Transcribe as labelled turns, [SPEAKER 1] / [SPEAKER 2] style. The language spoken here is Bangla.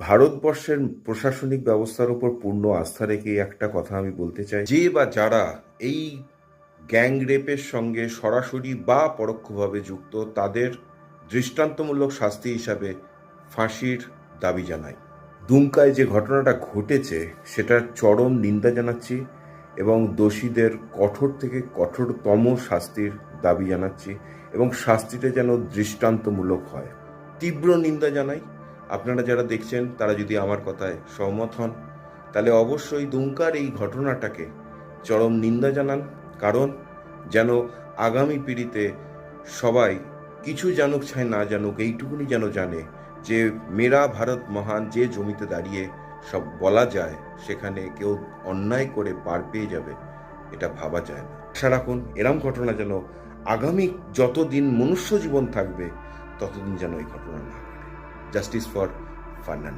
[SPEAKER 1] ভারতবর্ষের প্রশাসনিক ব্যবস্থার উপর পূর্ণ আস্থা রেখে একটা কথা আমি বলতে চাই, যে বা যারা এই গ্যাং রেপের সঙ্গে সরাসরি বা পরোক্ষভাবে যুক্ত, তাদের দৃষ্টান্তমূলক শাস্তি হিসাবে ফাঁসির দাবি জানাই। দুমকায় যে ঘটনাটা ঘটেছে সেটার চরম নিন্দা জানাচ্ছি এবং দোষীদের কঠোর থেকে কঠোরতম শাস্তির দাবি জানাচ্ছি এবং শাস্তিটা যেন দৃষ্টান্তমূলক হয়। তীব্র নিন্দা জানাই। আপনারা যারা দেখছেন তারা যদি আমার কথায় সহমত হন তাহলে অবশ্যই দুমকার এই ঘটনাটাকে চরম নিন্দা জানান, কারণ যেন আগামী পিঢ়িতে সবাই কিছু জানুক চাই না জানুক, এইটুকুনি যেন জানে যে মেরা ভারত মহান, যে জমিতে দাঁড়িয়ে সব বলা যায় সেখানে কেউ অন্যায় করে পার পেয়ে যাবে এটা ভাবা যায় না। আশা রাখুন এরম ঘটনা যেন আগামী যতদিন মনুষ্য জীবন থাকবে ততদিন যেন এই ঘটনা না ঘটে। Justice for Fernandez.